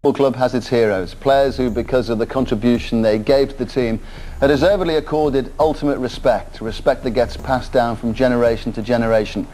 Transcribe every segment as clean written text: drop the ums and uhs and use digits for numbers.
Football club has its heroes, players who, because of the contribution they gave to the team, are deservedly accorded ultimate respect that gets passed down from generation to generation.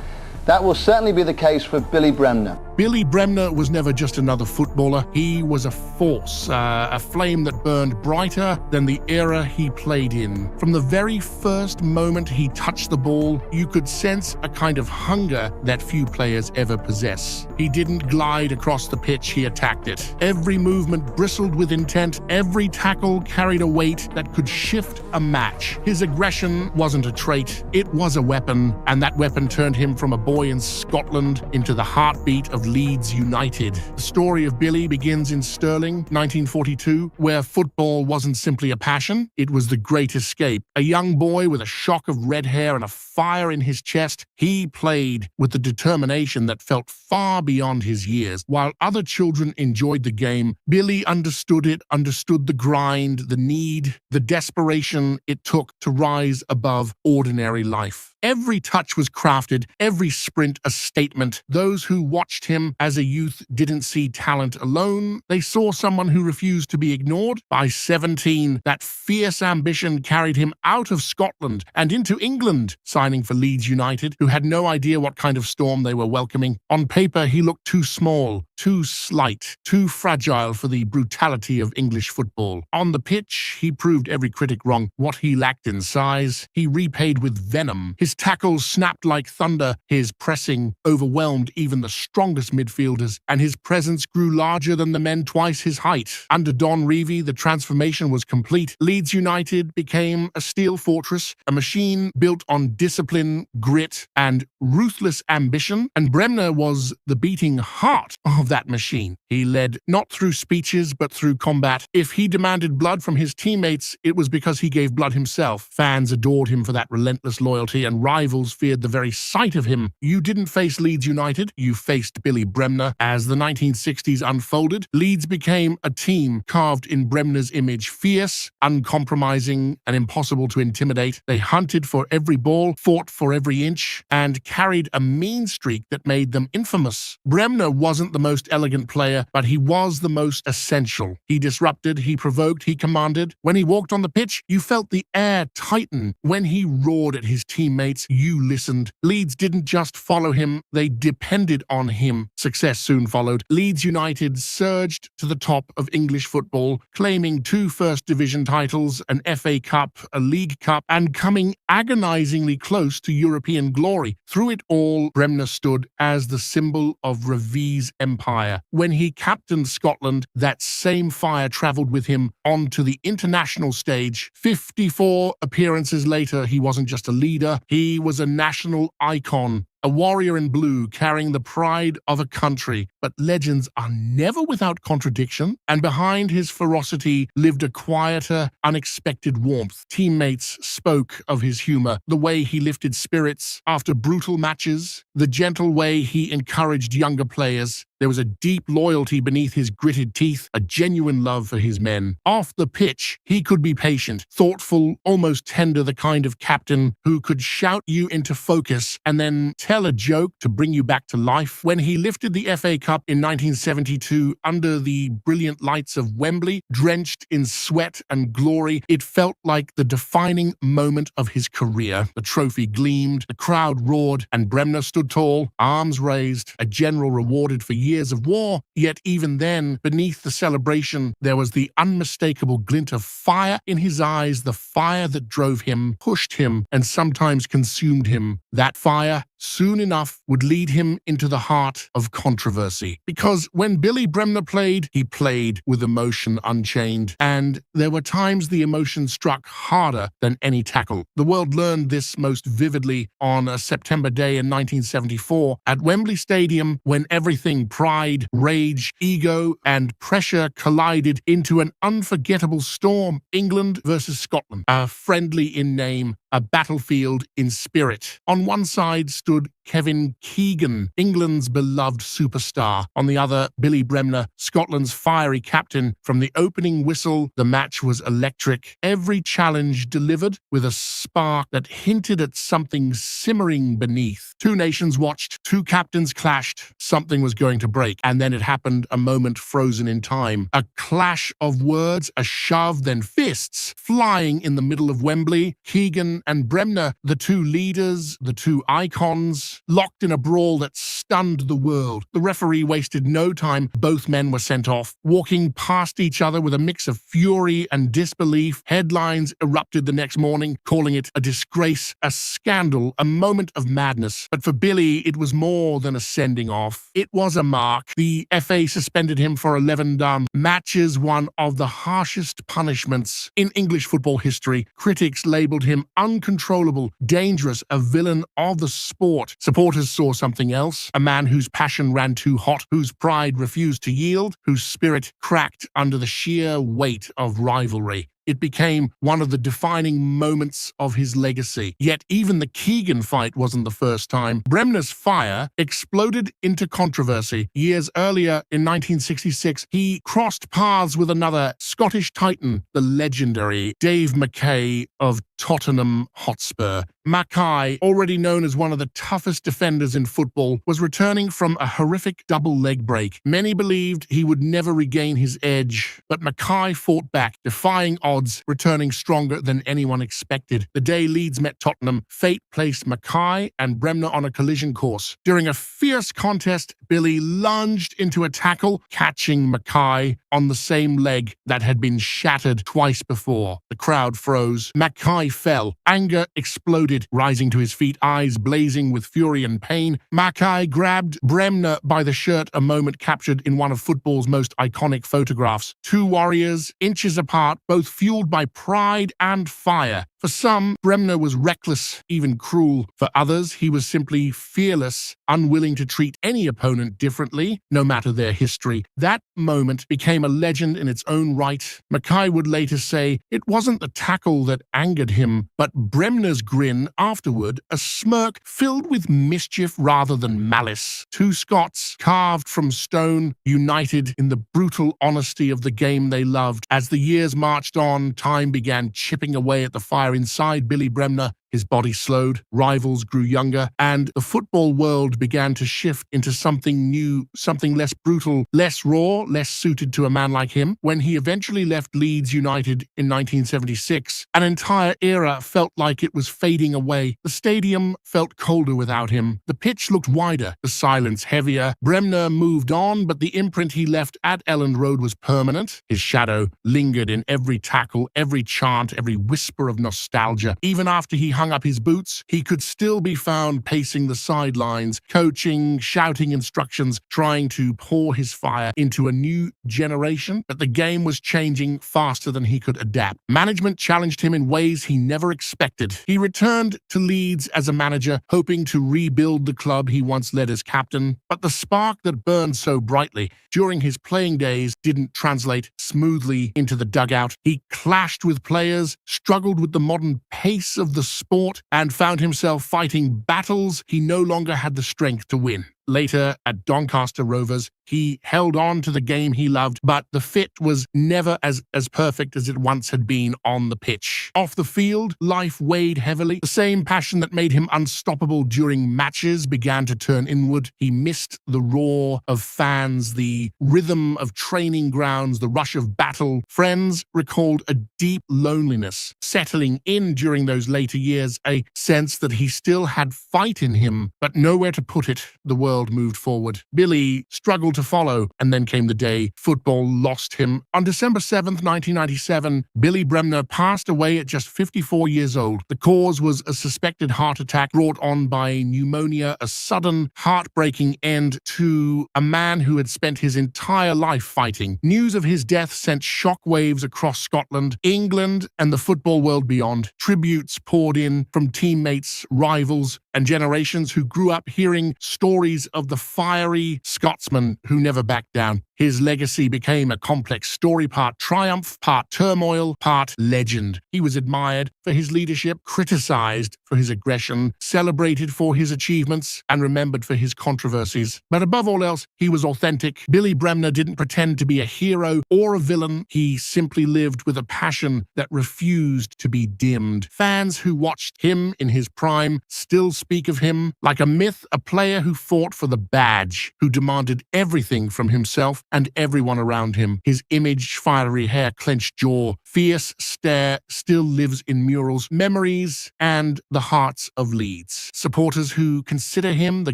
That will certainly be the case for Billy Bremner. Billy Bremner was never just another footballer. He was a force, a flame that burned brighter than the era he played in. From the very first moment he touched the ball, you could sense a kind of hunger that few players ever possess. He didn't glide across the pitch, he attacked it. Every movement bristled with intent, every tackle carried a weight that could shift a match. His aggression wasn't a trait, it was a weapon, and that weapon turned him from a boy in Scotland into the heartbeat of Leeds United. The story of Billy begins in Stirling, 1942, where football wasn't simply a passion, it was the great escape. A young boy with a shock of red hair and a fire in his chest, he played with the determination that felt far beyond his years. While other children enjoyed the game, Billy understood it, understood the grind, the need, the desperation it took to rise above ordinary life. Every touch was crafted, every sprint a statement. Those who watched him as a youth didn't see talent alone. They saw someone who refused to be ignored. By 17, that fierce ambition carried him out of Scotland and into England, signing for Leeds United, who had no idea what kind of storm they were welcoming. On paper, he looked too small, too slight, too fragile for the brutality of English football. On the pitch, he proved every critic wrong. What he lacked in size, he repaid with venom. His tackles snapped like thunder, his pressing overwhelmed even the strongest midfielders, and his presence grew larger than the men twice his height. Under Don Revie, the transformation was complete. Leeds United became a steel fortress, a machine built on discipline, grit, and ruthless ambition, and Bremner was the beating heart of that machine. He led not through speeches, but through combat. If he demanded blood from his teammates, it was because he gave blood himself. Fans adored him for that relentless loyalty, and rivals feared the very sight of him. You didn't face Leeds United, you faced Billy Bremner. As the 1960s unfolded, Leeds became a team carved in Bremner's image, fierce, uncompromising, and impossible to intimidate. They hunted for every ball, fought for every inch, and carried a mean streak that made them infamous. Bremner wasn't the most elegant player, but he was the most essential. He disrupted, he provoked, he commanded. When he walked on the pitch, you felt the air tighten. When he roared at his teammates, you listened. Leeds didn't just follow him, they depended on him. Success soon followed. Leeds United surged to the top of English football, claiming 2 First Division titles, an FA Cup, a League Cup, and coming agonizingly close to European glory. Through it all, Bremner stood as the symbol of Revie's empire. When he captained Scotland, that same fire traveled with him onto the international stage. 54 appearances later, he wasn't just a leader, he was a national icon. A warrior in blue carrying the pride of a country. But legends are never without contradiction, and behind his ferocity lived a quieter, unexpected warmth. Teammates spoke of his humor, the way he lifted spirits after brutal matches, the gentle way he encouraged younger players. There was a deep loyalty beneath his gritted teeth, a genuine love for his men. Off the pitch, he could be patient, thoughtful, almost tender, the kind of captain who could shout you into focus and then tell a joke to bring you back to life. When he lifted the FA Cup in 1972 under the brilliant lights of Wembley, drenched in sweat and glory, it felt like the defining moment of his career. The trophy gleamed, the crowd roared, and Bremner stood tall, arms raised, a general rewarded for years of war. Yet even then, beneath the celebration, there was the unmistakable glint of fire in his eyes, the fire that drove him, pushed him, and sometimes consumed him. That fire, soon enough, would lead him into the heart of controversy. Because when Billy Bremner played, he played with emotion unchained, and there were times the emotion struck harder than any tackle. The world learned this most vividly on a September day in 1974 at Wembley Stadium, when everything pride, rage, ego, and pressure collided into an unforgettable storm. England versus Scotland, a friendly in name, a battlefield in spirit. On one side stood Kevin Keegan, England's beloved superstar. On the other, Billy Bremner, Scotland's fiery captain. From the opening whistle, the match was electric. Every challenge delivered with a spark that hinted at something simmering beneath. Two nations watched, two captains clashed. Something was going to break, and then it happened, a moment frozen in time. A clash of words, a shove, then fists flying in the middle of Wembley. Keegan and Bremner, the two leaders, the two icons, locked in a brawl that stunned the world. The referee wasted no time. Both men were sent off, walking past each other with a mix of fury and disbelief. Headlines erupted the next morning, calling it a disgrace, a scandal, a moment of madness. But for Billy, it was more than a sending off. It was a mark. The FA suspended him for 11 matches, one of the harshest punishments in English football history. Critics labelled him uncontrollable, dangerous, a villain of the sport. Supporters saw something else, a man whose passion ran too hot, whose pride refused to yield, whose spirit cracked under the sheer weight of rivalry. It became one of the defining moments of his legacy. Yet even the Keegan fight wasn't the first time. Bremner's fire exploded into controversy. Years earlier, in 1966, he crossed paths with another Scottish titan, the legendary Dave Mackay of Tottenham Hotspur. Mackay, already known as one of the toughest defenders in football, was returning from a horrific double leg break. Many believed he would never regain his edge, but Mackay fought back, defying odds, returning stronger than anyone expected. The day Leeds met Tottenham, fate placed Mackay and Bremner on a collision course. During a fierce contest, Billy lunged into a tackle, catching Mackay on the same leg that had been shattered twice before. The crowd froze. Mackay fell. Anger exploded, rising to his feet, eyes blazing with fury and pain. Mackay grabbed Bremner by the shirt, a moment captured in one of football's most iconic photographs. Two warriors, inches apart, both fueled by pride and fire. For some, Bremner was reckless, even cruel. For others, he was simply fearless, unwilling to treat any opponent differently, no matter their history. That moment became a legend in its own right. Mackay would later say, it wasn't the tackle that angered him, but Bremner's grin afterward, a smirk filled with mischief rather than malice. Two Scots, carved from stone, united in the brutal honesty of the game they loved. As the years marched on, time began chipping away at the fire inside Billy Bremner. His body slowed, rivals grew younger, and the football world began to shift into something new, something less brutal, less raw, less suited to a man like him. When he eventually left Leeds United in 1976, an entire era felt like it was fading away. The stadium felt colder without him. The pitch looked wider, the silence heavier. Bremner moved on, but the imprint he left at Elland Road was permanent. His shadow lingered in every tackle, every chant, every whisper of nostalgia. Even after he hung up his boots, he could still be found pacing the sidelines, coaching, shouting instructions, trying to pour his fire into a new generation. But the game was changing faster than he could adapt. Management challenged him in ways he never expected. He returned to Leeds as a manager, hoping to rebuild the club he once led as captain. But the spark that burned so brightly during his playing days didn't translate smoothly into the dugout. He clashed with players, struggled with the modern pace of the sport, and found himself fighting battles he no longer had the strength to win. Later, at Doncaster Rovers, he held on to the game he loved, but the fit was never as perfect as it once had been on the pitch. Off the field, life weighed heavily. The same passion that made him unstoppable during matches began to turn inward. He missed the roar of fans, the rhythm of training grounds, the rush of battle. Friends recalled a deep loneliness settling in during those later years, a sense that he still had fight in him, but nowhere to put it. The world moved forward. Billy struggled to follow, and then came the day football lost him. On December 7th, 1997, Billy Bremner passed away at just 54 years old. The cause was a suspected heart attack brought on by pneumonia, a sudden, heartbreaking end to a man who had spent his entire life fighting. News of his death sent shockwaves across Scotland, England, and the football world beyond. Tributes poured in from teammates, rivals, and generations who grew up hearing stories stories of the fiery Scotsman who never backed down. His legacy became a complex story, part triumph, part turmoil, part legend. He was admired for his leadership, criticized for his aggression, celebrated for his achievements, and remembered for his controversies. But above all else, he was authentic. Billy Bremner didn't pretend to be a hero or a villain. He simply lived with a passion that refused to be dimmed. Fans who watched him in his prime still speak of him like a myth, a player who fought for the badge, who demanded everything from himself and everyone around him. His image, fiery hair, clenched jaw, fierce stare still lives in murals, memories, and the hearts of Leeds. Supporters who consider him the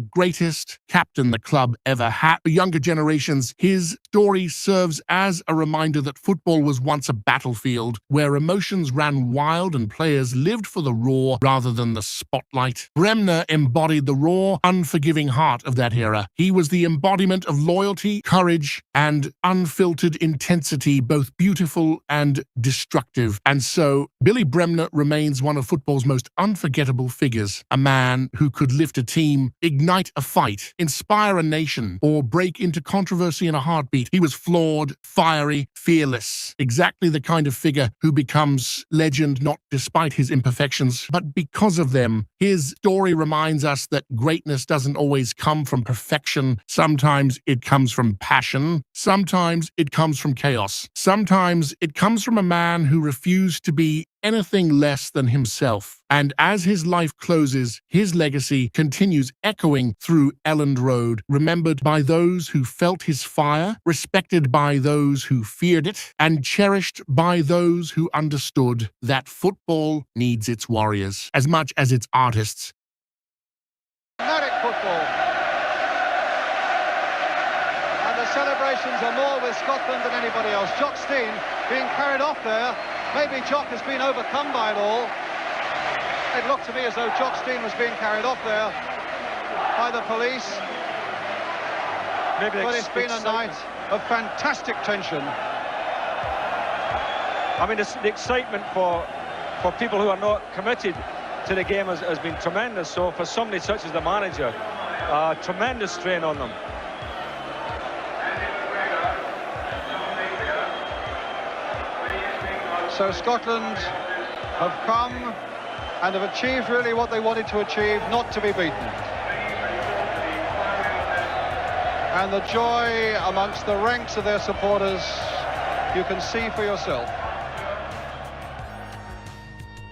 greatest captain the club ever had. For younger generations, his story serves as a reminder that football was once a battlefield where emotions ran wild and players lived for the raw rather than the spotlight. Bremner embodied the raw, unforgiving heart of that era. He was the embodiment of loyalty, courage, and unfiltered intensity, both beautiful and destructive. And so, Billy Bremner remains one of football's most unforgettable figures, a man who could lift a team, ignite a fight, inspire a nation, or break into controversy in a heartbeat. He was flawed, fiery, fearless, exactly the kind of figure who becomes legend not despite his imperfections, but because of them. His story reminds us that greatness doesn't always come from perfection. Sometimes it comes from passion. Sometimes it comes from chaos. Sometimes it comes from a man who refused to be anything less than himself. And as his life closes, his legacy continues echoing through Elland Road, remembered by those who felt his fire, respected by those who feared it, and cherished by those who understood that football needs its warriors as much as its artists. Dramatic football. And the celebrations are more with Scotland than anybody else. Jock Stein being carried off there. Maybe Jock has been overcome by it all. It looked to me as though Jock Stein was being carried off there by the police. But it's been a night of fantastic tension. I mean, the excitement for people who are not committed to the game has been tremendous. So for somebody such as the manager, tremendous strain on them. So Scotland have come and have achieved really what they wanted to achieve, not to be beaten. And the joy amongst the ranks of their supporters, you can see for yourself.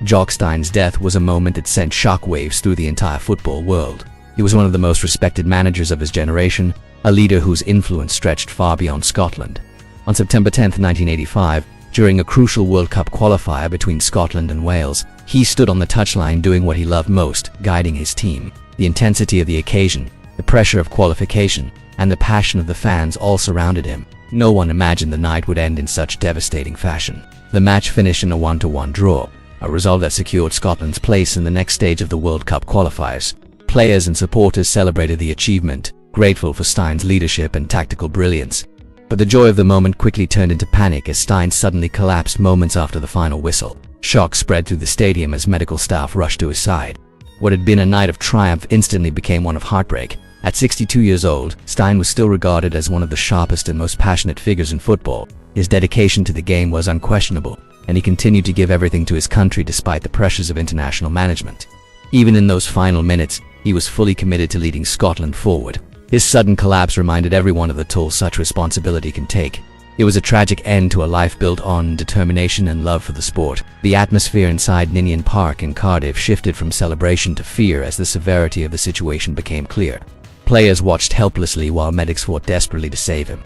Jock Stein's death was a moment that sent shockwaves through the entire football world. He was one of the most respected managers of his generation, a leader whose influence stretched far beyond Scotland. On September 10, 1985, during a crucial World Cup qualifier between Scotland and Wales, he stood on the touchline doing what he loved most, guiding his team. The intensity of the occasion, the pressure of qualification, and the passion of the fans all surrounded him. No one imagined the night would end in such devastating fashion. The match finished in a 1-1 draw, a result that secured Scotland's place in the next stage of the World Cup qualifiers. Players and supporters celebrated the achievement, grateful for Stein's leadership and tactical brilliance. But the joy of the moment quickly turned into panic as Stein suddenly collapsed moments after the final whistle. Shock spread through the stadium as medical staff rushed to his side. What had been a night of triumph instantly became one of heartbreak. At 62 years old, Stein was still regarded as one of the sharpest and most passionate figures in football. His dedication to the game was unquestionable, and he continued to give everything to his country despite the pressures of international management. Even in those final minutes, he was fully committed to leading Scotland forward. His sudden collapse reminded everyone of the toll such responsibility can take. It was a tragic end to a life built on determination and love for the sport. The atmosphere inside Ninian Park in Cardiff shifted from celebration to fear as the severity of the situation became clear. Players watched helplessly while medics fought desperately to save him.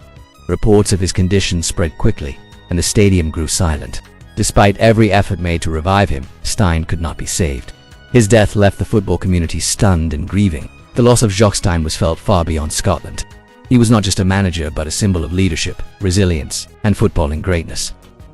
Reports of his condition spread quickly, and the stadium grew silent. Despite every effort made to revive him, Stein could not be saved. His death left the football community stunned and grieving. The loss of Jock Stein was felt far beyond Scotland. He was not just a manager but a symbol of leadership, resilience, and footballing greatness.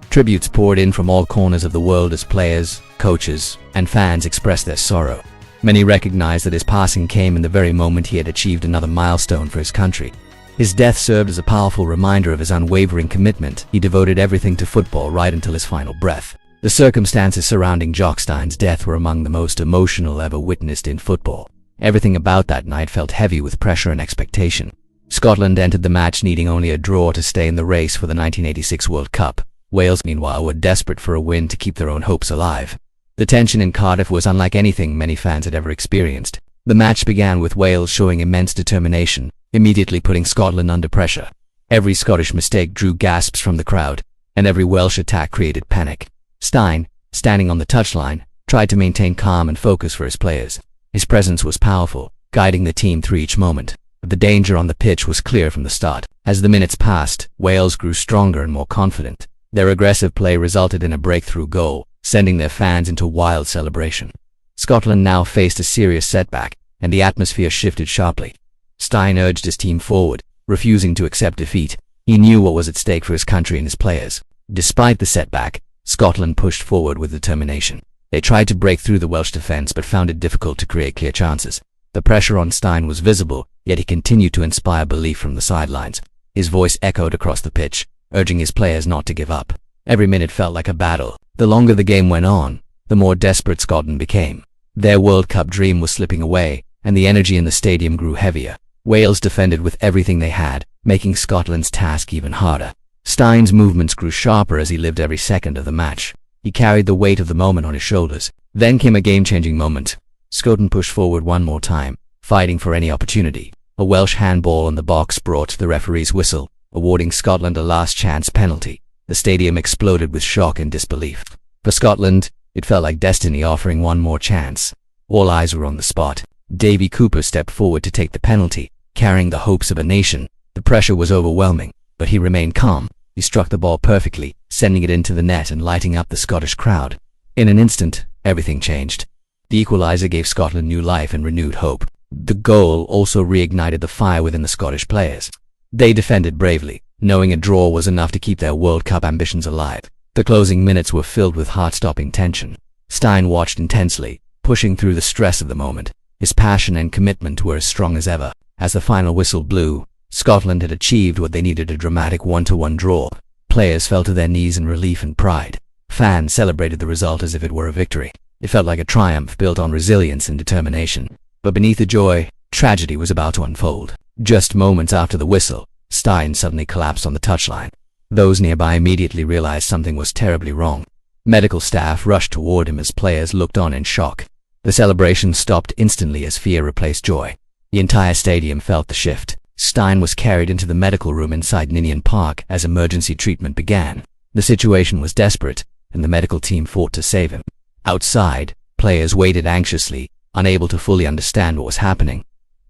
Tributes poured in from all corners of the world as players, coaches, and fans expressed their sorrow. Many recognized that his passing came in the very moment he had achieved another milestone for his country. His death served as a powerful reminder of his unwavering commitment. He devoted everything to football right until his final breath. The circumstances surrounding Jock Stein's death were among the most emotional ever witnessed in football. Everything about that night felt heavy with pressure and expectation. Scotland entered the match needing only a draw to stay in the race for the 1986 World Cup. Wales, meanwhile, were desperate for a win to keep their own hopes alive. The tension in Cardiff was unlike anything many fans had ever experienced. The match began with Wales showing immense determination, immediately putting Scotland under pressure. Every Scottish mistake drew gasps from the crowd, and every Welsh attack created panic. Stein, standing on the touchline, tried to maintain calm and focus for his players. His presence was powerful, guiding the team through each moment. But the danger on the pitch was clear from the start. As the minutes passed, Wales grew stronger and more confident. Their aggressive play resulted in a breakthrough goal, sending their fans into wild celebration. Scotland now faced a serious setback, and the atmosphere shifted sharply. Stein urged his team forward, refusing to accept defeat. He knew what was at stake for his country and his players. Despite the setback, Scotland pushed forward with determination. They tried to break through the Welsh defence but found it difficult to create clear chances. The pressure on Stein was visible, yet he continued to inspire belief from the sidelines. His voice echoed across the pitch, urging his players not to give up. Every minute felt like a battle. The longer the game went on, the more desperate Scotland became. Their World Cup dream was slipping away, and the energy in the stadium grew heavier. Wales defended with everything they had, making Scotland's task even harder. Stein's movements grew sharper as he lived every second of the match. He carried the weight of the moment on his shoulders. Then came a game-changing moment. Scotland pushed forward one more time, fighting for any opportunity. A Welsh handball in the box brought the referee's whistle, awarding Scotland a last-chance penalty. The stadium exploded with shock and disbelief. For Scotland, it felt like destiny offering one more chance. All eyes were on the spot. Davy Cooper stepped forward to take the penalty, carrying the hopes of a nation. The pressure was overwhelming, but he remained calm. He struck the ball perfectly, sending it into the net and lighting up the Scottish crowd. In an instant, everything changed. The equaliser gave Scotland new life and renewed hope. The goal also reignited the fire within the Scottish players. They defended bravely, knowing a draw was enough to keep their World Cup ambitions alive. The closing minutes were filled with heart-stopping tension. Stein watched intensely, pushing through the stress of the moment. His passion and commitment were as strong as ever. As the final whistle blew, Scotland had achieved what they needed, a dramatic 1-1 draw. Players fell to their knees in relief and pride. Fans celebrated the result as if it were a victory. It felt like a triumph built on resilience and determination. But beneath the joy, tragedy was about to unfold. Just moments after the whistle, Stein suddenly collapsed on the touchline. Those nearby immediately realized something was terribly wrong. Medical staff rushed toward him as players looked on in shock. The celebration stopped instantly as fear replaced joy. The entire stadium felt the shift. Stein was carried into the medical room inside Ninian Park as emergency treatment began. The situation was desperate, and the medical team fought to save him. Outside, players waited anxiously, unable to fully understand what was happening.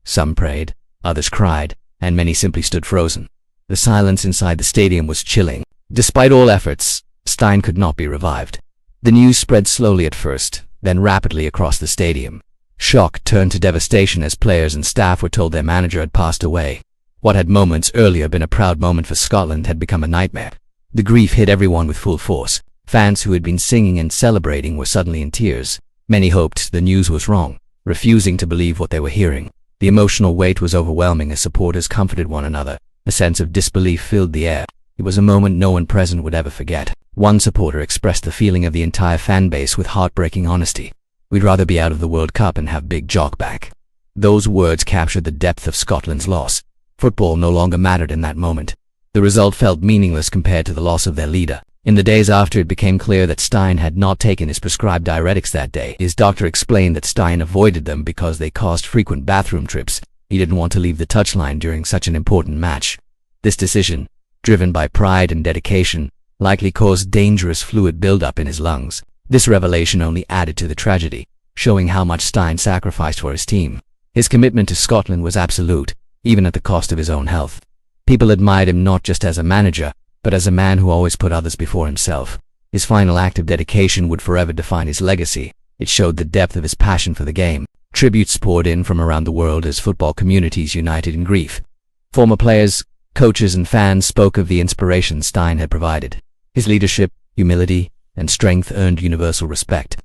Some prayed, others cried, and many simply stood frozen. The silence inside the stadium was chilling. Despite all efforts, Stein could not be revived. The news spread slowly at first, then rapidly across the stadium. Shock turned to devastation as players and staff were told their manager had passed away. What had moments earlier been a proud moment for Scotland had become a nightmare. The grief hit everyone with full force. Fans who had been singing and celebrating were suddenly in tears. Many hoped the news was wrong, refusing to believe what they were hearing. The emotional weight was overwhelming as supporters comforted one another. A sense of disbelief filled the air. It was a moment no one present would ever forget. One supporter expressed the feeling of the entire fan base with heartbreaking honesty. "We'd rather be out of the World Cup and have Big Jock back." Those words captured the depth of Scotland's loss. Football no longer mattered in that moment. The result felt meaningless compared to the loss of their leader. In the days after, it became clear that Stein had not taken his prescribed diuretics that day. His doctor explained that Stein avoided them because they caused frequent bathroom trips. He didn't want to leave the touchline during such an important match. This decision, driven by pride and dedication, likely caused dangerous fluid buildup in his lungs. This revelation only added to the tragedy, showing how much Stein sacrificed for his team. His commitment to Scotland was absolute, even at the cost of his own health. People admired him not just as a manager, but as a man who always put others before himself. His final act of dedication would forever define his legacy. It showed the depth of his passion for the game. Tributes poured in from around the world as football communities united in grief. Former players, coaches and fans spoke of the inspiration Stein had provided. His leadership, humility, and strength earned universal respect.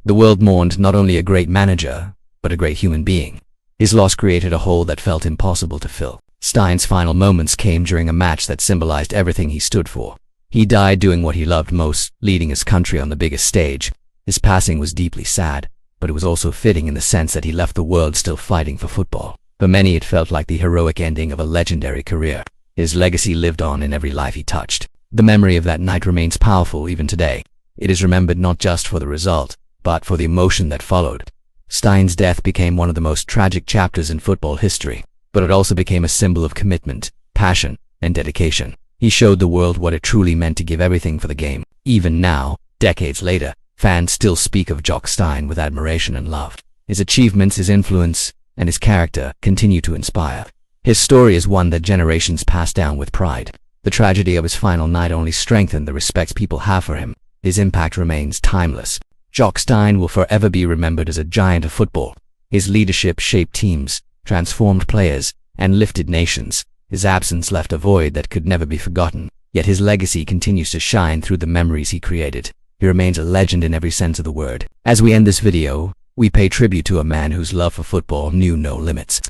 The world mourned not only a great manager, but a great human being. His loss created a hole that felt impossible to fill. Stein's final moments came during a match that symbolized everything he stood for. He died doing what he loved most, leading his country on the biggest stage. His passing was deeply sad, but it was also fitting in the sense that he left the world still fighting for football. For many, it felt like the heroic ending of a legendary career. His legacy lived on in every life he touched. The memory of that night remains powerful even today. It is remembered not just for the result, but for the emotion that followed. Stein's death became one of the most tragic chapters in football history, but it also became a symbol of commitment, passion, and dedication. He showed the world what it truly meant to give everything for the game. Even now, decades later, fans still speak of Jock Stein with admiration and love. His achievements, his influence, and his character continue to inspire. His story is one that generations pass down with pride. The tragedy of his final night only strengthened the respect people have for him. His impact remains timeless. Jock Stein will forever be remembered as a giant of football. His leadership shaped teams, transformed players, and lifted nations. His absence left a void that could never be forgotten, yet his legacy continues to shine through the memories he created. He remains a legend in every sense of the word. As we end this video, we pay tribute to a man whose love for football knew no limits.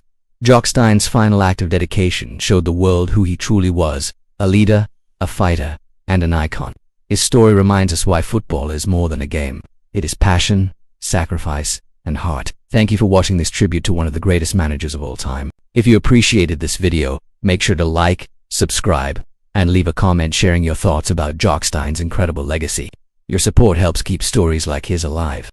Jock Stein's final act of dedication showed the world who he truly was, a leader, a fighter, and an icon. His story reminds us why football is more than a game. It is passion, sacrifice, and heart. Thank you for watching this tribute to one of the greatest managers of all time. If you appreciated this video, make sure to like, subscribe, and leave a comment sharing your thoughts about Jock Stein's incredible legacy. Your support helps keep stories like his alive.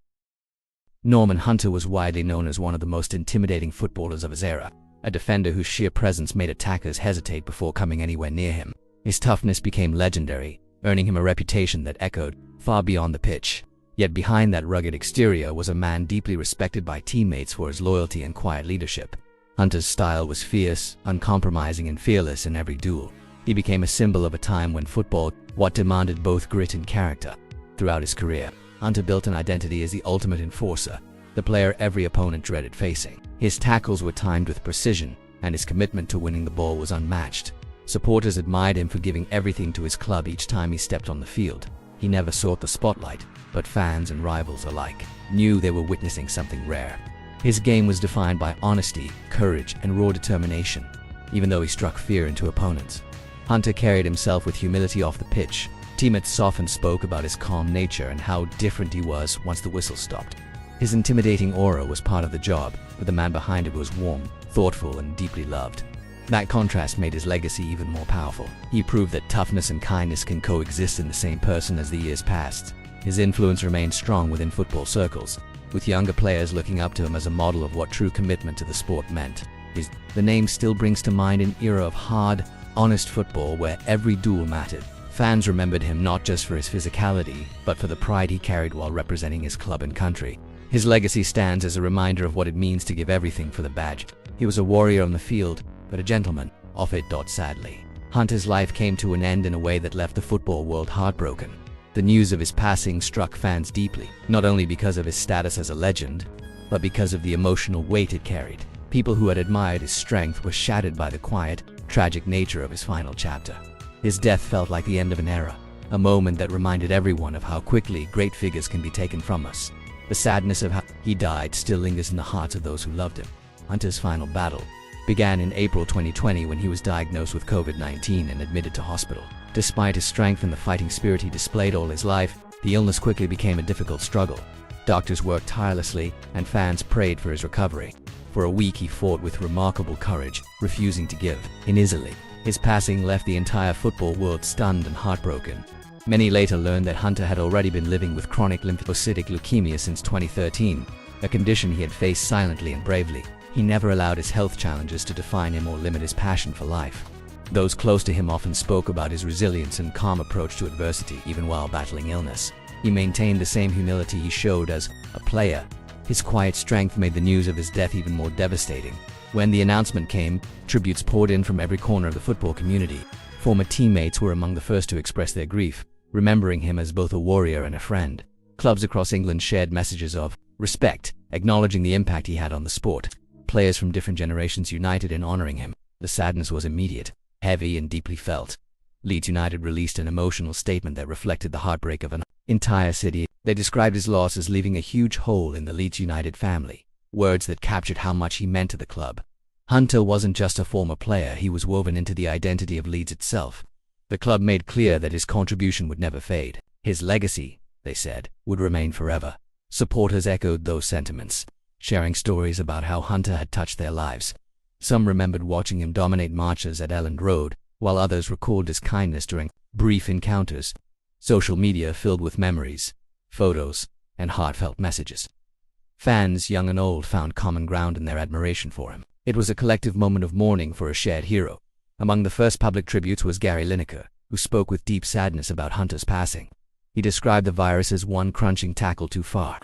Norman Hunter was widely known as one of the most intimidating footballers of his era, a defender whose sheer presence made attackers hesitate before coming anywhere near him. His toughness became legendary, earning him a reputation that echoed far beyond the pitch. Yet behind that rugged exterior was a man deeply respected by teammates for his loyalty and quiet leadership. Hunter's style was fierce, uncompromising, and fearless in every duel. He became a symbol of a time when football demanded both grit and character. Throughout his career, Hunter built an identity as the ultimate enforcer, the player every opponent dreaded facing. His tackles were timed with precision, and his commitment to winning the ball was unmatched. Supporters admired him for giving everything to his club each time he stepped on the field. He never sought the spotlight, but fans and rivals alike knew they were witnessing something rare. His game was defined by honesty, courage, and raw determination, even though he struck fear into opponents. Hunter carried himself with humility off the pitch. Teammates often spoke about his calm nature and how different he was once the whistle stopped. His intimidating aura was part of the job, but the man behind it was warm, thoughtful, and deeply loved. That contrast made his legacy even more powerful. He proved that toughness and kindness can coexist in the same person. As the years passed, his influence remained strong within football circles, with younger players looking up to him as a model of what true commitment to the sport meant. The name still brings to mind an era of hard, honest football where every duel mattered. Fans remembered him not just for his physicality, but for the pride he carried while representing his club and country. His legacy stands as a reminder of what it means to give everything for the badge. He was a warrior on the field, but a gentleman off it. Sadly, Hunter's life came to an end in a way that left the football world heartbroken. The news of his passing struck fans deeply, not only because of his status as a legend, but because of the emotional weight it carried. People who had admired his strength were shattered by the quiet, tragic nature of his final chapter. His death felt like the end of an era, a moment that reminded everyone of how quickly great figures can be taken from us. The sadness of how he died still lingers in the hearts of those who loved him. Hunter's final battle began in April 2020 when he was diagnosed with COVID-19 and admitted to hospital. Despite his strength and the fighting spirit he displayed all his life, the illness quickly became a difficult struggle. Doctors worked tirelessly, and fans prayed for his recovery. For a week he fought with remarkable courage, refusing to give in easily. His passing left the entire football world stunned and heartbroken. Many later learned that Hunter had already been living with chronic lymphocytic leukemia since 2013, a condition he had faced silently and bravely. He never allowed his health challenges to define him or limit his passion for life. Those close to him often spoke about his resilience and calm approach to adversity, even while battling illness. He maintained the same humility he showed as a player. His quiet strength made the news of his death even more devastating. When the announcement came, tributes poured in from every corner of the football community. Former teammates were among the first to express their grief, remembering him as both a warrior and a friend. Clubs across England shared messages of respect, acknowledging the impact he had on the sport. Players from different generations united in honoring him. The sadness was immediate, heavy, and deeply felt. Leeds United released an emotional statement that reflected the heartbreak of an entire city. They described his loss as leaving a huge hole in the Leeds United family, words that captured how much he meant to the club. Hunter wasn't just a former player, he was woven into the identity of Leeds itself. The club made clear that his contribution would never fade. His legacy, they said, would remain forever. Supporters echoed those sentiments, sharing stories about how Hunter had touched their lives. Some remembered watching him dominate marches at Elland Road, while others recalled his kindness during brief encounters. Social media filled with memories, photos, and heartfelt messages. Fans, young and old, found common ground in their admiration for him. It was a collective moment of mourning for a shared hero. Among the first public tributes was Gary Lineker, who spoke with deep sadness about Hunter's passing. He described the virus as one crunching tackle too far,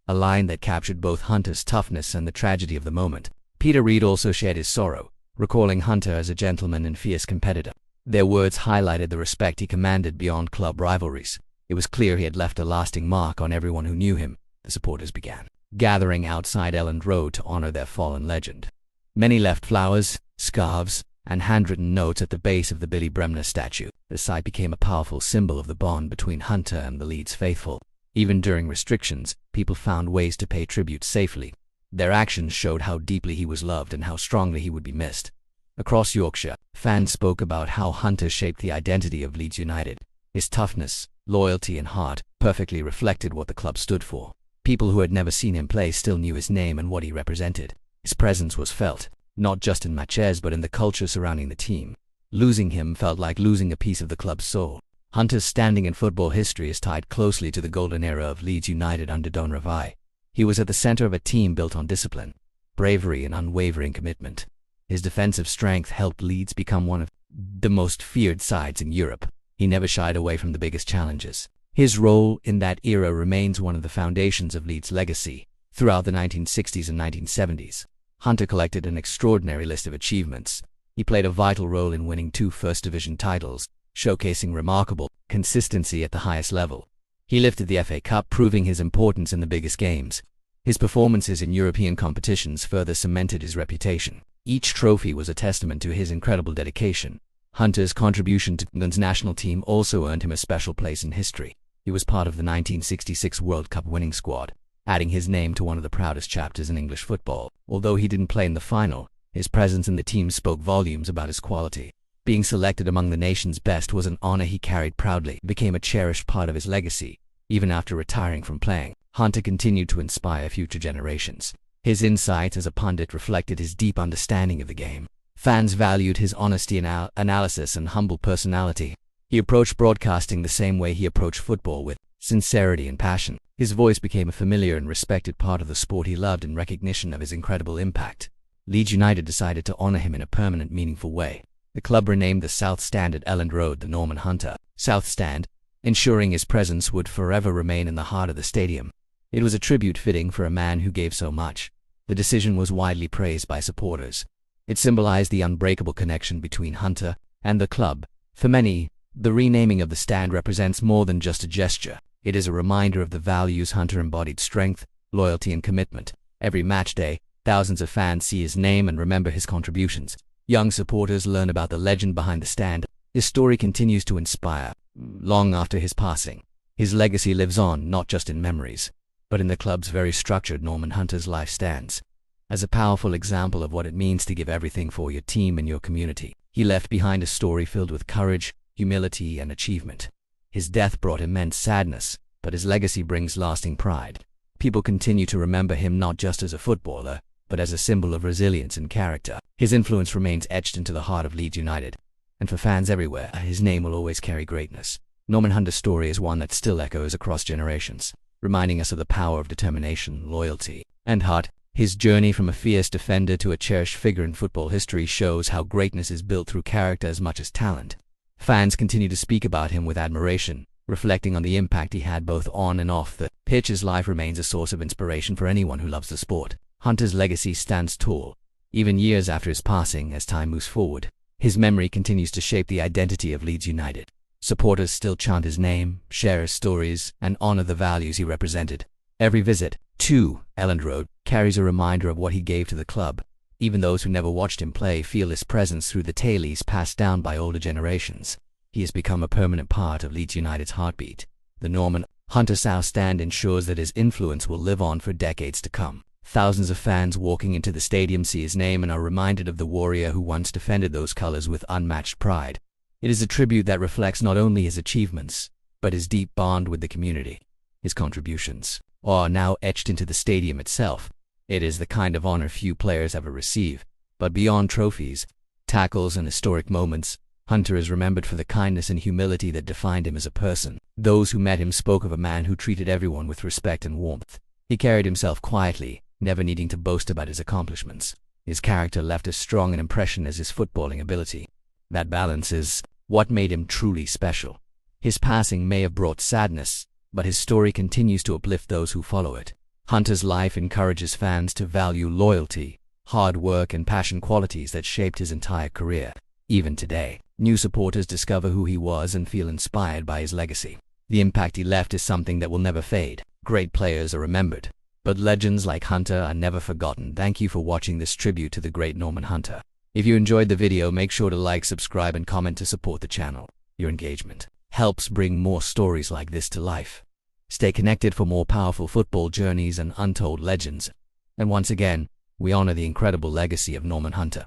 a line that captured both Hunter's toughness and the tragedy of the moment. Peter Reid also shared his sorrow, recalling Hunter as a gentleman and fierce competitor. Their words highlighted the respect he commanded beyond club rivalries. It was clear he had left a lasting mark on everyone who knew him. The supporters began gathering outside Elland Road to honor their fallen legend. Many left flowers, scarves, and handwritten notes at the base of the Billy Bremner statue. The site became a powerful symbol of the bond between Hunter and the Leeds faithful. Even during restrictions, people found ways to pay tribute safely. Their actions showed how deeply he was loved and how strongly he would be missed. Across Yorkshire, fans spoke about how Hunter shaped the identity of Leeds United. His toughness, loyalty, and heart perfectly reflected what the club stood for. People who had never seen him play still knew his name and what he represented. His presence was felt, not just in matches but in the culture surrounding the team. Losing him felt like losing a piece of the club's soul. Hunter's standing in football history is tied closely to the golden era of Leeds United under Don Revie. He was at the center of a team built on discipline, bravery, and unwavering commitment. His defensive strength helped Leeds become one of the most feared sides in Europe. He never shied away from the biggest challenges. His role in that era remains one of the foundations of Leeds' legacy. Throughout the 1960s and 1970s, Hunter collected an extraordinary list of achievements. He played a vital role in winning 2 First Division titles, showcasing remarkable consistency at the highest level. He lifted the FA Cup, proving his importance in the biggest games. His performances in European competitions further cemented his reputation. Each trophy was a testament to his incredible dedication. Hunter's contribution to England's national team also earned him a special place in history. He was part of the 1966 World Cup winning squad, adding his name to one of the proudest chapters in English football. Although he didn't play in the final, his presence in the team spoke volumes about his quality. Being selected among the nation's best was an honor he carried proudly. It became a cherished part of his legacy. Even after retiring from playing, Hunter continued to inspire future generations. His insights as a pundit reflected his deep understanding of the game. Fans valued his honesty and analysis and humble personality. He approached broadcasting the same way he approached football, with sincerity and passion. His voice became a familiar and respected part of the sport he loved in recognition of his incredible impact. Leeds United decided to honor him in a permanent, meaningful way. The club renamed the South Stand at Elland Road the Norman Hunter South Stand, ensuring his presence would forever remain in the heart of the stadium. It was a tribute fitting for a man who gave so much. The decision was widely praised by supporters. It symbolized the unbreakable connection between Hunter and the club. For many, the renaming of the stand represents more than just a gesture. It is a reminder of the values Hunter embodied: strength, loyalty, and commitment. Every match day, thousands of fans see his name and remember his contributions. Young supporters learn about the legend behind the stand. His story continues to inspire, long after his passing. His legacy lives on, not just in memories, but in the club's very structured. Norman Hunter's life stands as a powerful example of what it means to give everything for your team and your community. He left behind a story filled with courage, humility, and achievement. His death brought immense sadness, but his legacy brings lasting pride. People continue to remember him not just as a footballer, but as a symbol of resilience and character. His influence remains etched into the heart of Leeds United, and for fans everywhere, his name will always carry greatness. Norman Hunter's story is one that still echoes across generations, reminding us of the power of determination, loyalty, and heart. His journey from a fierce defender to a cherished figure in football history shows how greatness is built through character as much as talent. Fans continue to speak about him with admiration, reflecting on the impact he had both on and off the pitch. His life remains a source of inspiration for anyone who loves the sport. Hunter's legacy stands tall, even years after his passing. As time moves forward, his memory continues to shape the identity of Leeds United. Supporters still chant his name, share his stories, and honor the values he represented. Every visit to Elland Road carries a reminder of what he gave to the club. Even those who never watched him play feel his presence through the tales passed down by older generations. He has become a permanent part of Leeds United's heartbeat. The Norman Hunter South Stand ensures that his influence will live on for decades to come. Thousands of fans walking into the stadium see his name and are reminded of the warrior who once defended those colors with unmatched pride. It is a tribute that reflects not only his achievements, but his deep bond with the community. His contributions or are now etched into the stadium itself. It is the kind of honor few players ever receive. But beyond trophies, tackles, and historic moments, Hunter is remembered for the kindness and humility that defined him as a person. Those who met him spoke of a man who treated everyone with respect and warmth. He carried himself quietly, never needing to boast about his accomplishments. His character left as strong an impression as his footballing ability. That balance is what made him truly special. His passing may have brought sadness, but his story continues to uplift those who follow it. Hunter's life encourages fans to value loyalty, hard work, and passion, qualities that shaped his entire career. Even today, new supporters discover who he was and feel inspired by his legacy. The impact he left is something that will never fade. Great players are remembered, but legends like Hunter are never forgotten. Thank you for watching this tribute to the great Norman Hunter. If you enjoyed the video, make sure to like, subscribe, and comment to support the channel. Your engagement helps bring more stories like this to life. Stay connected for more powerful football journeys and untold legends. And once again, we honor the incredible legacy of Norman Hunter.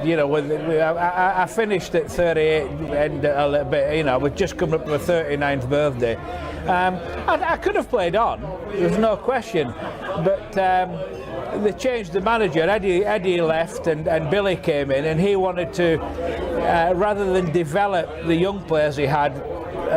You know, I finished at 38 and a little bit, you know, we'd just come up to my 39th birthday. I could have played on, there's no question, but they changed the manager. Eddie left and Billy came in, and he wanted to, rather than develop the young players he had,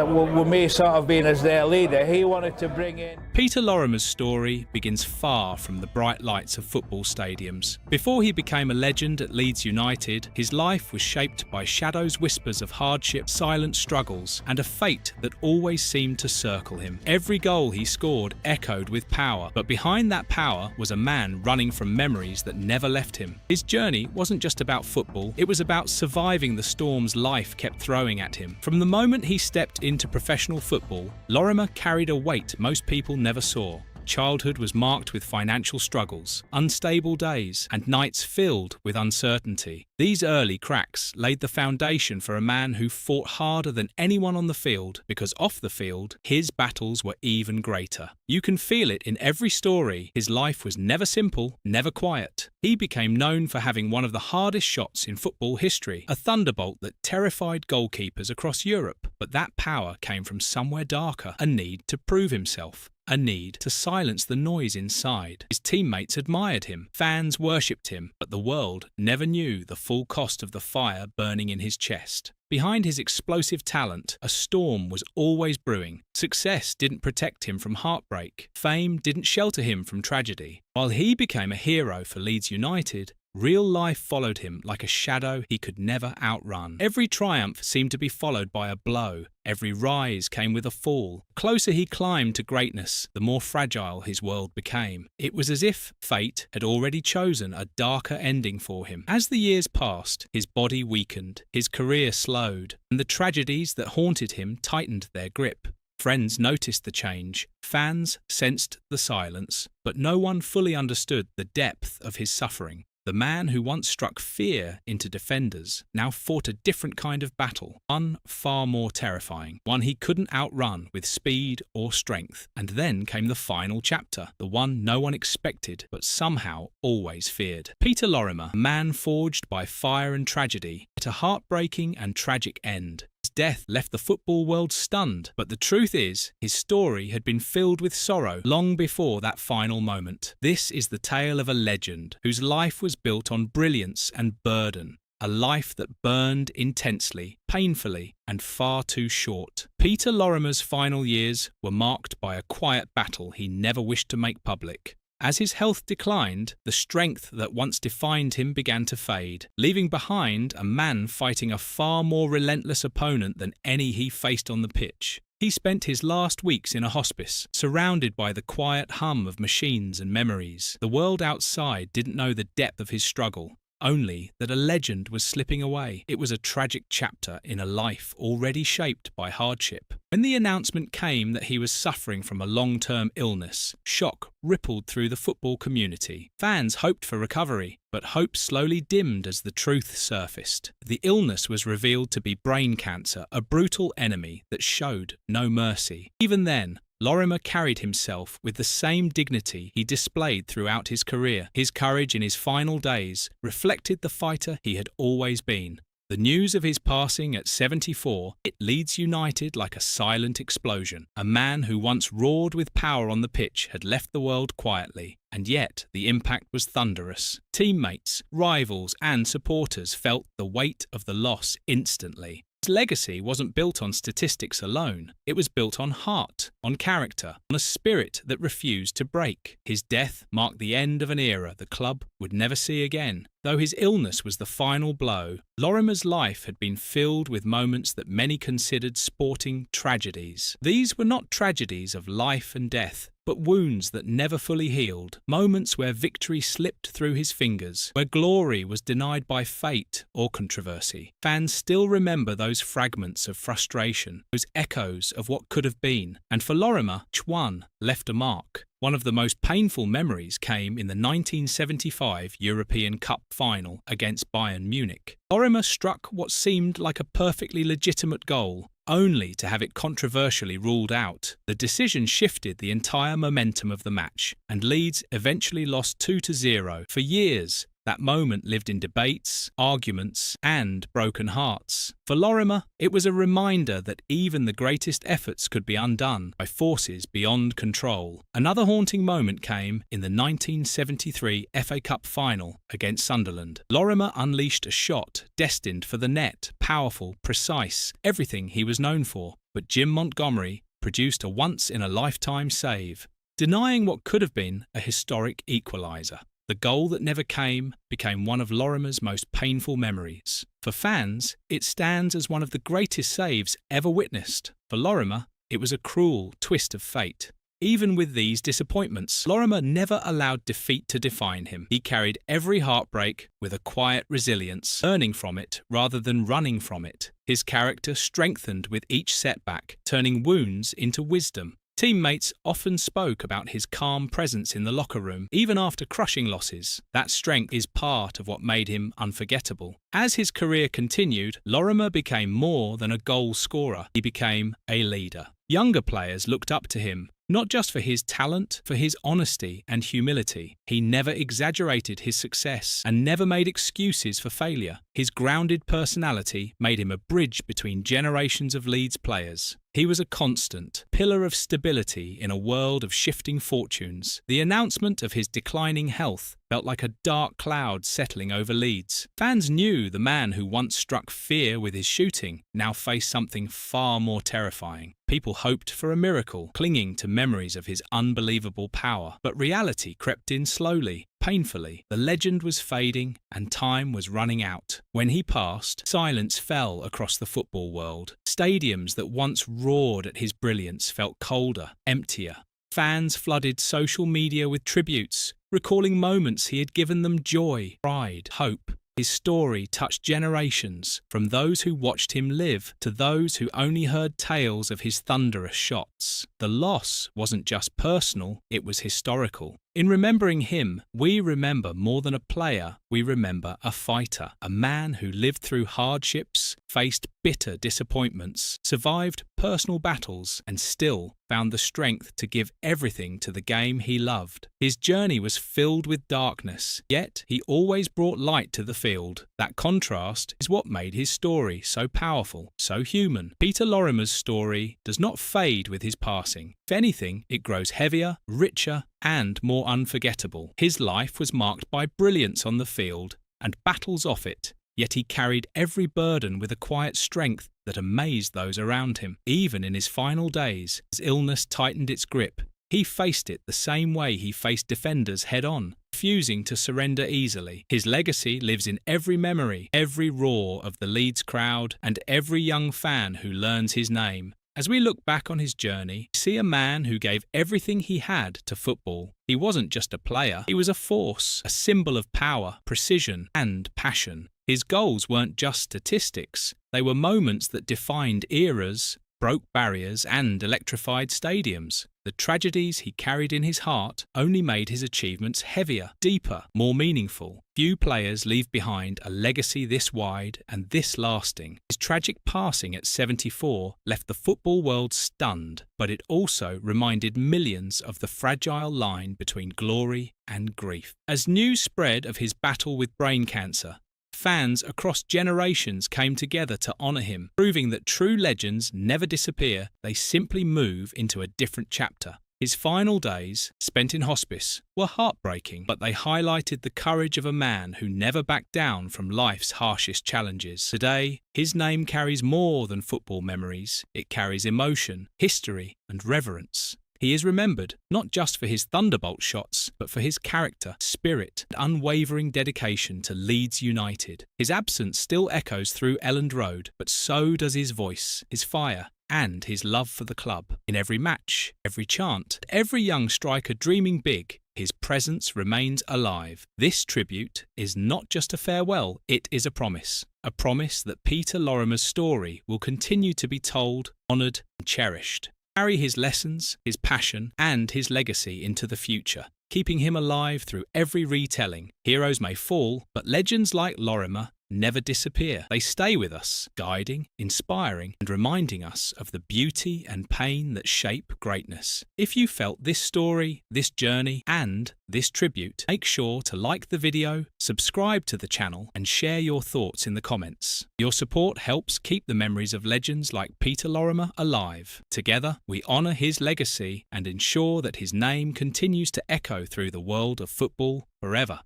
with me sort of being as their leader, he wanted to bring in... Peter Lorimer's story begins far from the bright lights of football stadiums. Before he became a legend at Leeds United, his life was shaped by shadows, whispers of hardship, silent struggles, and a fate that always seemed to circle him. Every goal he scored echoed with power, but behind that power was a man running from memories that never left him. His journey wasn't just about football, it was about surviving the storms life kept throwing at him. From the moment he stepped into professional football, Lorimer carried a weight most people never saw. Childhood was marked with financial struggles, unstable days, and nights filled with uncertainty. These early cracks laid the foundation for a man who fought harder than anyone on the field, because off the field, his battles were even greater. You can feel it in every story. His life was never simple, never quiet. He became known for having one of the hardest shots in football history, a thunderbolt that terrified goalkeepers across Europe. But that power came from somewhere darker, a need to prove himself. A need to silence the noise inside. His teammates admired him, fans worshipped him, but the world never knew the full cost of the fire burning in his chest. Behind his explosive talent, a storm was always brewing. Success didn't protect him from heartbreak. Fame didn't shelter him from tragedy. While he became a hero for Leeds United, real life followed him like a shadow he could never outrun. Every triumph seemed to be followed by a blow. Every rise came with a fall. The closer he climbed to greatness, the more fragile his world became. It was as if fate had already chosen a darker ending for him. As the years passed, his body weakened, his career slowed, and the tragedies that haunted him tightened their grip. Friends noticed the change, fans sensed the silence, but no one fully understood the depth of his suffering. The man who once struck fear into defenders now fought a different kind of battle, one far more terrifying, one he couldn't outrun with speed or strength. And then came the final chapter, the one no one expected but somehow always feared. Peter Lorimer, a man forged by fire and tragedy, met a heartbreaking and tragic end. His death left the football world stunned, but the truth is, his story had been filled with sorrow long before that final moment. This is the tale of a legend whose life was built on brilliance and burden, a life that burned intensely, painfully, and far too short. Peter Lorimer's final years were marked by a quiet battle he never wished to make public. As his health declined, the strength that once defined him began to fade, leaving behind a man fighting a far more relentless opponent than any he faced on the pitch. He spent his last weeks in a hospice, surrounded by the quiet hum of machines and memories. The world outside didn't know the depth of his struggle, only that a legend was slipping away. It was a tragic chapter in a life already shaped by hardship. When the announcement came that he was suffering from a long-term illness, shock rippled through the football community. Fans hoped for recovery, but hope slowly dimmed as the truth surfaced. The illness was revealed to be brain cancer, a brutal enemy that showed no mercy. Even then, Lorimer carried himself with the same dignity he displayed throughout his career. His courage in his final days reflected the fighter he had always been. The news of his passing at 74 hit Leeds United like a silent explosion. A man who once roared with power on the pitch had left the world quietly, and yet the impact was thunderous. Teammates, rivals and supporters felt the weight of the loss instantly. His legacy wasn't built on statistics alone. It was built on heart, on character, on a spirit that refused to break. His death marked the end of an era the club would never see again. Though his illness was the final blow, Lorimer's life had been filled with moments that many considered sporting tragedies. These were not tragedies of life and death, but wounds that never fully healed, moments where victory slipped through his fingers, where glory was denied by fate or controversy. Fans still remember those fragments of frustration, those echoes of what could have been, and for Lorimer, each one left a mark. One of the most painful memories came in the 1975 European Cup final against Bayern Munich. Lorimer struck what seemed like a perfectly legitimate goal, only to have it controversially ruled out. The decision shifted the entire momentum of the match, and Leeds eventually lost 2-0. For years, that moment lived in debates, arguments, and broken hearts. For Lorimer, it was a reminder that even the greatest efforts could be undone by forces beyond control. Another haunting moment came in the 1973 FA Cup final against Sunderland. Lorimer unleashed a shot destined for the net, powerful, precise, everything he was known for. But Jim Montgomery produced a once-in-a-lifetime save, denying what could have been a historic equaliser. The goal that never came became one of Lorimer's most painful memories. For fans, it stands as one of the greatest saves ever witnessed. For Lorimer, it was a cruel twist of fate. Even with these disappointments, Lorimer never allowed defeat to define him. He carried every heartbreak with a quiet resilience, learning from it rather than running from it. His character strengthened with each setback, turning wounds into wisdom. Teammates often spoke about his calm presence in the locker room, even after crushing losses. That strength is part of what made him unforgettable. As his career continued, Lorimer became more than a goal scorer. He became a leader. Younger players looked up to him, not just for his talent, for his honesty and humility. He never exaggerated his success and never made excuses for failure. His grounded personality made him a bridge between generations of Leeds players. He was a constant, pillar of stability in a world of shifting fortunes. The announcement of his declining health felt like a dark cloud settling over Leeds. Fans knew the man who once struck fear with his shooting now faced something far more terrifying. People hoped for a miracle, clinging to memories of his unbelievable power. But reality crept in slowly, painfully. The legend was fading and time was running out. When he passed, silence fell across the football world. Stadiums that once roared at his brilliance felt colder, emptier. Fans flooded social media with tributes, recalling moments he had given them joy, pride, hope. His story touched generations, from those who watched him live to those who only heard tales of his thunderous shots. The loss wasn't just personal, it was historical. In remembering him, we remember more than a player, we remember a fighter, a man who lived through hardships, faced bitter disappointments, survived personal battles, and still found the strength to give everything to the game he loved. His journey was filled with darkness, yet he always brought light to the field. That contrast is what made his story so powerful, so human. Peter Lorimer's story does not fade with his passing. If anything, it grows heavier, richer, and more unforgettable. His life was marked by brilliance on the field and battles off it, yet he carried every burden with a quiet strength that amazed those around him. Even in his final days, as illness tightened its grip, he faced it the same way he faced defenders head-on, refusing to surrender easily. His legacy lives in every memory, every roar of the Leeds crowd, and every young fan who learns his name. As we look back on his journey, we see a man who gave everything he had to football. He wasn't just a player, he was a force, a symbol of power, precision, and passion. His goals weren't just statistics, they were moments that defined eras, broke barriers, and electrified stadiums. The tragedies he carried in his heart only made his achievements heavier, deeper, more meaningful. Few players leave behind a legacy this wide and this lasting. His tragic passing at 74 left the football world stunned, but it also reminded millions of the fragile line between glory and grief. As news spread of his battle with brain cancer, fans across generations came together to honour him, proving that true legends never disappear, they simply move into a different chapter. His final days, spent in hospice, were heartbreaking, but they highlighted the courage of a man who never backed down from life's harshest challenges. Today, his name carries more than football memories. It carries emotion, history, and reverence. He is remembered not just for his thunderbolt shots, but for his character, spirit, and unwavering dedication to Leeds United. His absence still echoes through Elland Road, but so does his voice, his fire, and his love for the club. In every match, every chant, every young striker dreaming big, his presence remains alive. This tribute is not just a farewell, it is a promise. A promise that Peter Lorimer's story will continue to be told, honoured, and cherished. Carry his lessons, his passion, and his legacy into the future, keeping him alive through every retelling. Heroes may fall, but legends like Lorimer never disappear. They stay with us, guiding, inspiring, and reminding us of the beauty and pain that shape greatness. If you felt this story, this journey, and this tribute, make sure to like the video, subscribe to the channel, and share your thoughts in the comments. Your support helps keep the memories of legends like Peter Lorimer alive. Together, we honour his legacy and ensure that his name continues to echo through the world of football forever.